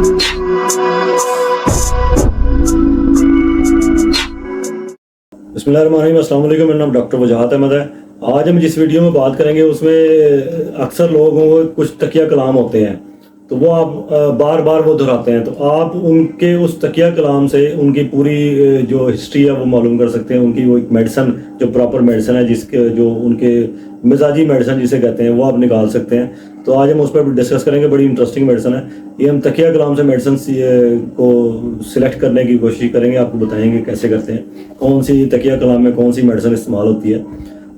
बिस्मिल्लाहिर्रहमानिर्रहीम, अस्सलाम वालेकुम। मेरा नाम डॉक्टर वजाहत अहमद है। आज हम जिस वीडियो में बात करेंगे उसमें अक्सर लोगों को कुछ तकिया कलाम होते हैं, तो वो आप बार बार वो दोहराते हैं, तो आप उनके उस तकिया कलाम से उनकी पूरी जो हिस्ट्री है वो मालूम कर सकते हैं। उनकी वो एक मेडिसन जो प्रॉपर मेडिसन है, जिसके जो उनके मिजाजी मेडिसन जिसे कहते हैं, वो आप निकाल सकते हैं। तो आज हम उस पर डिस्कस करेंगे। बड़ी इंटरेस्टिंग मेडिसन है ये। हम तकिया कलाम से मेडिसन को सिलेक्ट करने की कोशिश करेंगे, आपको बताएंगे कैसे करते हैं, कौन सी तकिया कलाम में कौन सी मेडिसन इस्तेमाल होती है।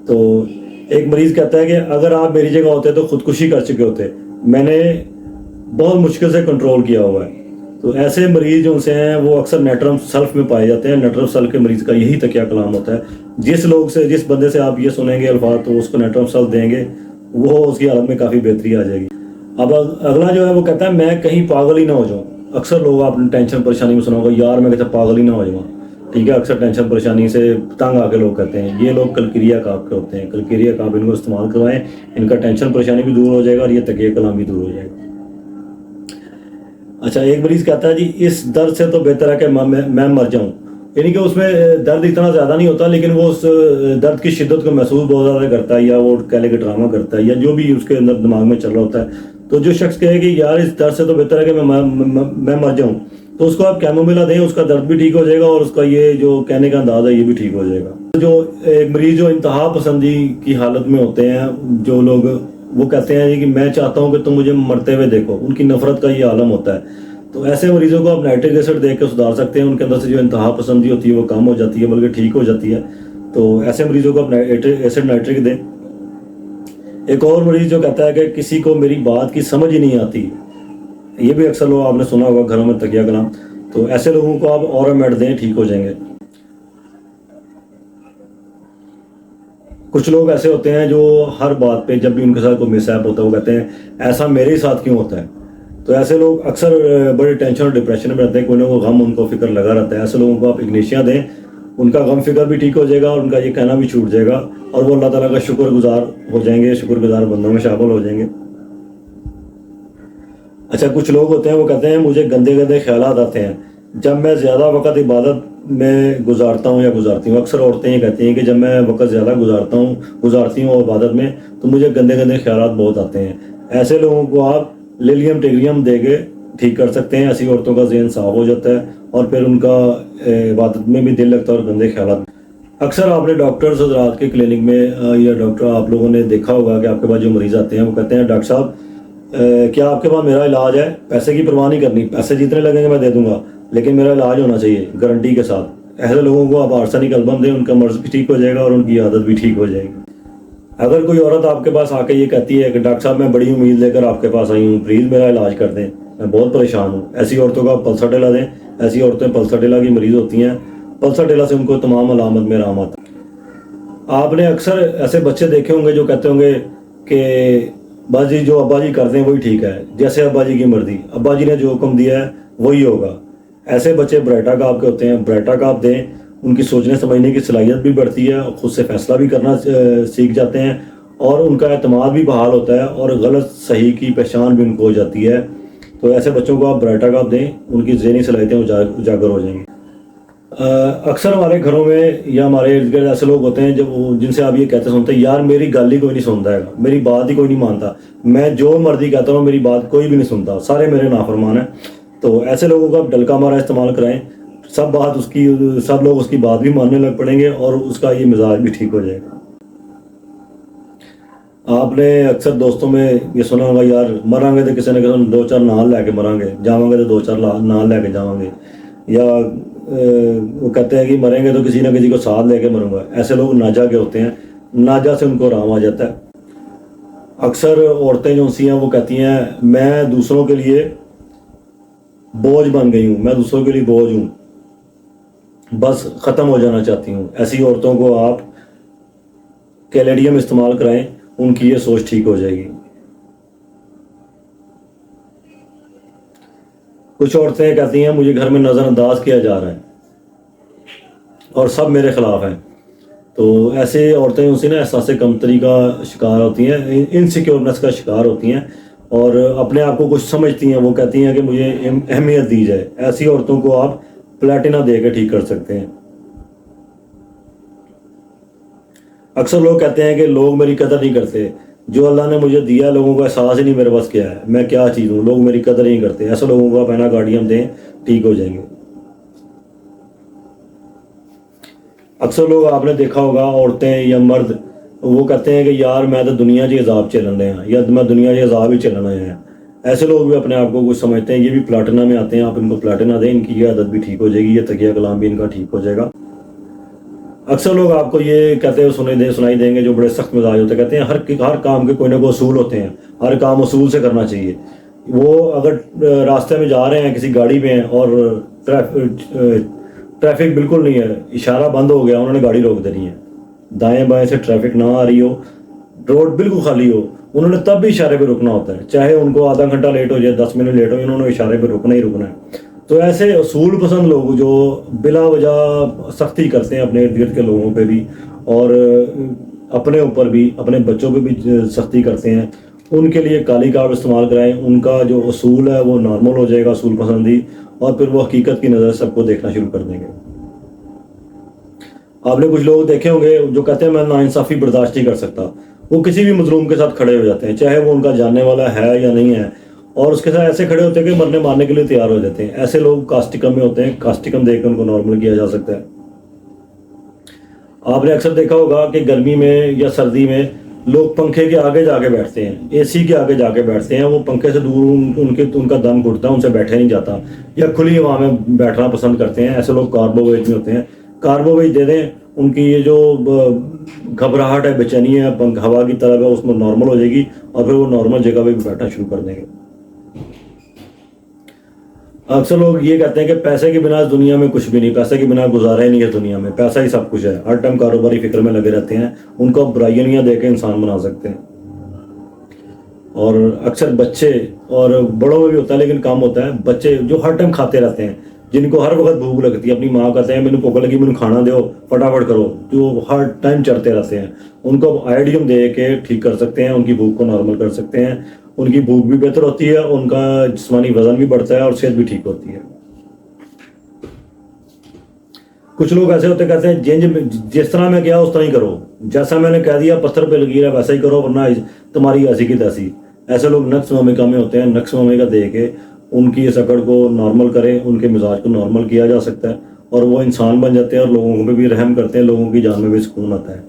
तो एक मरीज़ कहता है कि अगर आप मेरी जगह होते तो ख़ुदकुशी कर चुके होते, मैंने बहुत मुश्किल से कंट्रोल किया हुआ है। तो ऐसे मरीज़ जो से हैं वो अक्सर नेट्रम सेल्फ में पाए जाते हैं। नेट्रम सेल्फ के मरीज़ का यही तकिया कलाम होता है। जिस बंदे से आप ये सुनेंगे अल्फाज, तो उसको नेट्रम सेल्फ देंगे, वो उसकी हालत में काफ़ी बेहतरी आ जाएगी। अब अगला जो है वो कहता है मैं कहीं पागल ही ना हो जाऊँ। अक्सर लोग आपने टेंशन परेशानी में सुना होगा, यार मैं कहता पागल ही ना हो जाऊँ। ठीक है, अक्सर टेंशन परेशानी से तंग आके लोग कहते हैं। ये लोग कलकिरिया काप के होते हैं। कलकिरिया काप इनको इस्तेमाल करवाएं, इनका टेंशन परेशानी भी दूर हो जाएगा और ये तकिया कलाम भी दूर हो जाएगा। अच्छा, एक मरीज़ कहता है जी इस दर्द से तो बेहतर है कि मैं मर जाऊँ। यानी कि उसमें दर्द इतना ज़्यादा नहीं होता, लेकिन वो उस दर्द की शिद्दत को महसूस बहुत ज़्यादा करता है, या वो कहले के ड्रामा करता है, या जो भी उसके अंदर दिमाग में चल रहा होता है। तो जो शख्स कहे कि यार इस दर्द से तो बेहतर है कि मैं मर जाऊँ, तो उसको आप कैमोमिला दें, उसका दर्द भी ठीक हो जाएगा और उसका ये जो कहने का अंदाज़ है ये भी ठीक हो जाएगा। जो एक मरीज़ जो इंतहा पसंदी की हालत में होते हैं, जो लोग वो कहते हैं कि मैं चाहता हूँ कि तुम मुझे मरते हुए देखो, उनकी नफरत का ये आलम होता है। तो ऐसे मरीजों को आप नाइट्रिक एसिड दे के सुधार सकते हैं। उनके अंदर से जो इंतहा पसंदी होती है वो कम हो जाती है, बल्कि ठीक हो जाती है। तो ऐसे मरीजों को आप एसिड नाइट्रिक दें। एक और मरीज जो कहता है कि किसी को मेरी बात की समझ ही नहीं आती, ये भी अक्सर लोग आपने सुना होगा घरों में तकिया कलाम। तो ऐसे लोगों को आप ऑरामेड दें, ठीक हो जाएंगे। कुछ लोग ऐसे होते हैं जो हर बात पे जब भी उनके साथ कोई मिसहैप होता है वो कहते हैं ऐसा मेरे साथ क्यों होता है। तो ऐसे लोग अक्सर बड़े टेंशन और डिप्रेशन में रहते हैं, कोई ना कोई गम उनको फिक्र लगा रहता है। ऐसे लोगों को आप इग्नेशिया दें, उनका गम फिक्र भी ठीक हो जाएगा और उनका ये कहना भी छूट जाएगा और वो अल्लाह ताला का शुक्रगुजार हो जाएंगे, शुक्रगुजार बंदों में शामिल हो जाएंगे। अच्छा, कुछ लोग होते हैं वो कहते हैं मुझे गंदे गंदे ख्यालात आते हैं जब मैं ज़्यादा वक्त इबादत में गुजारता हूँ या गुजारती हूँ। अक्सर औरतें ये कहती हैं कि जब मैं वक्त ज़्यादा गुजारती हूँ इबादत में, तो मुझे गंदे गंदे ख्यालात बहुत आते हैं। ऐसे लोगों को आप लिलियम टेग्रियम देके ठीक कर सकते हैं। ऐसी औरतों का ज़हन साफ हो जाता है और फिर उनका इबादत में भी दिल लगता है और गंदे ख्यालात। अक्सर आपने डॉक्टर्स हज़रात के क्लिनिक में या डॉक्टर आप लोगों ने देखा होगा कि आपके पास जो मरीज़ आते हैं वो कहते हैं डॉक्टर साहब क्या आपके पास मेरा इलाज है, पैसे की परवाह नहीं करनी, पैसे जितने लगेंगे मैं दे दूंगा, लेकिन मेरा इलाज होना चाहिए गारंटी के साथ। ऐसे लोगों को आप आर्सेनिक एल्बम दें, उनका मर्ज भी ठीक हो जाएगा और उनकी आदत भी ठीक हो जाएगी। अगर कोई औरत आपके पास आके ये कहती है कि डॉक्टर साहब मैं बड़ी उम्मीद लेकर आपके पास आई हूँ, प्लीज़ मेरा इलाज कर दें, मैं बहुत परेशान हूँ, ऐसी औरतों का पल्सर दें। ऐसी औरतें पल्सर की मरीज़ होती हैं। पल्सर से उनको तमाम अलामत में आराम आता है। आपने अक्सर ऐसे बच्चे देखे होंगे जो कहते होंगे कि बस जी जो अब्बा जी कर दें वही ठीक है, जैसे अब्बा जी की मर्जी, अब्बा जी ने जो हुक्म दिया है वही होगा। ऐसे बच्चे ब्राइटा काप के होते हैं। ब्राइटा काप दें, उनकी सोचने समझने की सलाहियत भी बढ़ती है, खुद से फैसला भी करना सीख जाते हैं और उनका एतमाद भी बहाल होता है और गलत सही की पहचान भी उनको हो जाती है। तो ऐसे बच्चों को आप ब्राइटा काप दें, उनकी ज़हनी सलाहियतें उजागर हो जाएंगी। अक्सर हमारे घरों में या हमारे इर्द गिर्द ऐसे लोग होते हैं जब जिनसे आप ये कहते सुनते हैं यार मेरी गाल ही कोई नहीं सुनता है, मेरी बात ही कोई नहीं मानता, मैं जो मर्जी कहता हूँ मेरी बात कोई भी नहीं सुनता, सारे मेरे नाफरमान हैं। तो ऐसे लोगों का आप डलका मारा इस्तेमाल कराएं, सब लोग उसकी बात भी मानने लग पड़ेंगे और उसका ये मिजाज भी ठीक हो जाएगा। आपने अक्सर दोस्तों में ये सुना होगा यार मरांगे तो किसी न किसी दो चार नाल लैके मरांगे, जावांगे तो दो चार नाल लैके जावांगे, या वो कहते हैं कि मरेंगे तो किसी न किसी को साथ लेके मरूंगा। ऐसे लोग नाजा के होते हैं, नाजा से उनको आराम आ जाता है। अक्सर औरतें जो सी हैं वो कहती हैं मैं दूसरों के लिए बोझ बन गई हूँ, मैं दूसरों के लिए बोझ हूँ, बस ख़त्म हो जाना चाहती हूँ। ऐसी औरतों को आप कैलेडियम इस्तेमाल कराएं, उनकी ये सोच ठीक हो जाएगी। कुछ औरतें कहती हैं मुझे घर में नज़रअंदाज किया जा रहा है और सब मेरे खिलाफ हैं। तो ऐसे औरतें उनसे ना एहसास कमतरी का शिकार होती हैं, इनसिक्योरनेस का शिकार होती हैं اور اپنے آپ کو کچھ سمجھتی ہیں، وہ کہتی ہیں کہ مجھے اہمیت دی جائے، ایسی عورتوں کو آپ پلیٹینا دے کے ٹھیک کر سکتے ہیں۔ اکثر لوگ کہتے ہیں کہ لوگ میری قدر نہیں کرتے، جو اللہ نے مجھے دیا لوگوں کو احساس ہی نہیں میرے پاس کیا ہے، میں کیا چیز ہوں، لوگ میری قدر نہیں کرتے۔ ایسے لوگوں کو آپ اینا گارڈیم دیں، ٹھیک ہو جائیں گے۔ اکثر لوگ آپ نے دیکھا ہوگا، عورتیں یا مرد، وہ کہتے ہیں کہ یار میں تو دنیا کے عذاب چلن رہے ہیں، یا میں دنیا کے عذاب ہی چلن رہے ہیں۔ ایسے لوگ بھی اپنے آپ کو کچھ سمجھتے ہیں، یہ بھی پلاٹینا میں آتے ہیں، آپ ان کو پلاٹینا دیں، ان کی یہ عادت بھی ٹھیک ہو جائے گی، یہ تقیہ کلام بھی ان کا ٹھیک ہو جائے گا۔ اکثر لوگ آپ کو یہ کہتے ہوئے سنائی دیں گے جو بڑے سخت مزاج ہوتے ہیں، کہتے ہیں ہر کام کے کوئی نہ کوئی اصول ہوتے ہیں، ہر کام اصول سے کرنا چاہیے۔ وہ اگر راستے میں جا رہے ہیں، کسی گاڑی میں ہیں اور ٹریفک بالکل نہیں ہے، اشارہ بند ہو گیا، انہوں نے گاڑی روک دینی ہے، دائیں بائیں سے ٹریفک نہ آ رہی ہو، روڈ بالکل خالی ہو، انہوں نے تب بھی اشارے پہ رکنا ہوتا ہے، چاہے ان کو آدھا گھنٹہ لیٹ ہو جائے، 10 منٹ لیٹ ہو جائے، انہوں نے اشارے پہ رکنا ہی رکنا ہے۔ تو ایسے اصول پسند لوگ جو بلا وجہ سختی کرتے ہیں اپنے ارد گرد کے لوگوں پہ بھی، اور اپنے اوپر بھی، اپنے بچوں پہ بھی سختی کرتے ہیں، ان کے لیے کالی کارڈ استعمال کرائیں، ان کا جو اصول ہے وہ نارمل ہو جائے گا، اصول پسندی، اور پھر وہ حقیقت کی نظر سب کو دیکھنا شروع کر دیں گے۔ آپ نے کچھ لوگ دیکھے ہوں گے جو کہتے ہیں میں ناانصافی برداشت نہیں کر سکتا، وہ کسی بھی مظلوم کے ساتھ کھڑے ہو جاتے ہیں، چاہے وہ ان کا جاننے والا ہے یا نہیں ہے، اور اس کے ساتھ ایسے کھڑے ہوتے ہیں کہ مرنے مارنے کے لیے تیار ہو جاتے ہیں۔ ایسے لوگ کاسٹکم میں ہوتے ہیں، کاسٹکم دے کے ان کو نارمل کیا جا سکتا ہے۔ آپ نے اکثر دیکھا ہوگا کہ گرمی میں یا سردی میں لوگ پنکھے کے آگے جا کے بیٹھتے ہیں، اے سی کے آگے جا کے بیٹھتے ہیں، وہ پنکھے سے دور ان کا دم گھٹتا ہے، ان سے بیٹھا نہیں جاتا، یا کھلی ہوا میں بیٹھنا پسند کرتے ہیں۔ ایسے لوگ کاربوویج میں ہوتے ہیں، کاربوویج دے دیں، ان کی یہ جو گھبراہٹ ہے، بے چینی ہے، ہوا کی طرف ہے، اس میں نارمل ہو جائے گی، اور پھر وہ نارمل جگہ پہ بھی بیٹھنا شروع کر دیں گے۔ اکثر لوگ یہ کہتے ہیں کہ پیسے کے بنا اس دنیا میں کچھ بھی نہیں، پیسے کے بنا گزارا ہی نہیں ہے دنیا میں، پیسہ ہی سب کچھ ہے، ہر ٹائم کاروباری فکر میں لگے رہتے ہیں، ان کو برائیاں دے کے انسان بنا سکتے ہیں۔ اور اکثر بچے، اور بڑوں میں بھی ہوتا ہے لیکن کم ہوتا ہے، بچے جو ہر ٹائم کھاتے رہتے ہیں، جن کو ہر وقت بھوک لگتی ہے، اپنی ماں کہتے ہیں مینوں بھوک لگی، مینوں کھانا دو فٹافٹ کرو، جو ہر ٹائم چڑھتے رہتے ہیں، ان کو آئیڈیم دے کے ٹھیک کر سکتے ہیں، ان کی بھوک کو نارمل کر سکتے ہیں، ان کی بھوک بھی بہتر ہوتی ہے، ان کا جسمانی وزن بھی بڑھتا ہے، اور صحت بھی ٹھیک ہوتی ہے۔ کچھ لوگ ایسے ہوتے کہتے ہیں جس طرح میں کیا اس طرح ہی کرو، جیسا میں نے کہہ دیا پتھر پہ لگی رہا ویسا ہی کرو، ورنہ تمہاری ایسی کی تیسی۔ ایسے لوگ نقص ممکہ میں ہوتے ہیں، نقص ممکہ دے کے ان کی اس اکڑ کو نارمل کریں، ان کے مزاج کو نارمل کیا جا سکتا ہے، اور وہ انسان بن جاتے ہیں، اور لوگوں پہ بھی رحم کرتے ہیں، لوگوں کی جان میں بھی سکون آتا ہے۔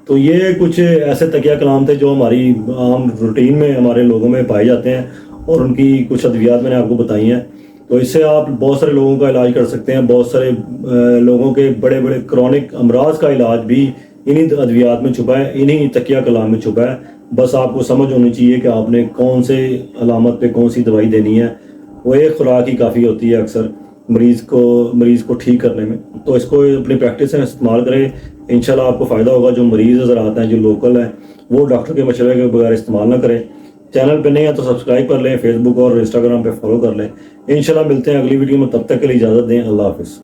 تو یہ کچھ ایسے تقیہ کلام تھے جو ہماری عام روٹین میں ہمارے لوگوں میں پائے جاتے ہیں، اور ان کی کچھ ادویات میں نے آپ کو بتائی ہیں۔ تو اس سے آپ بہت سارے لوگوں کا علاج کر سکتے ہیں، بہت سارے لوگوں کے بڑے بڑے کرونک امراض کا علاج بھی انہی ادویات میں چھپا ہے، انہی تقیہ کلام میں چھپا ہے۔ بس آپ کو سمجھ ہونی چاہیے کہ آپ نے کون سے علامت پہ کون سی دوائی دینی ہے، وہ ایک خوراک ہی کافی ہوتی ہے اکثر مریض کو ٹھیک کرنے میں۔ تو اس کو اپنی پریکٹس میں استعمال کریں، انشاءاللہ آپ کو فائدہ ہوگا۔ جو مریض حضرات ہیں، جو لوکل ہیں، وہ ڈاکٹر کے مشورے کے بغیر استعمال نہ کریں۔ چینل پہ نہیں ہے تو سبسکرائب کر لیں، فیس بک اور انسٹاگرام پہ فالو کر لیں۔ انشاءاللہ ملتے ہیں اگلی ویڈیو میں، تب تک کے لیے اجازت دیں، اللہ حافظ۔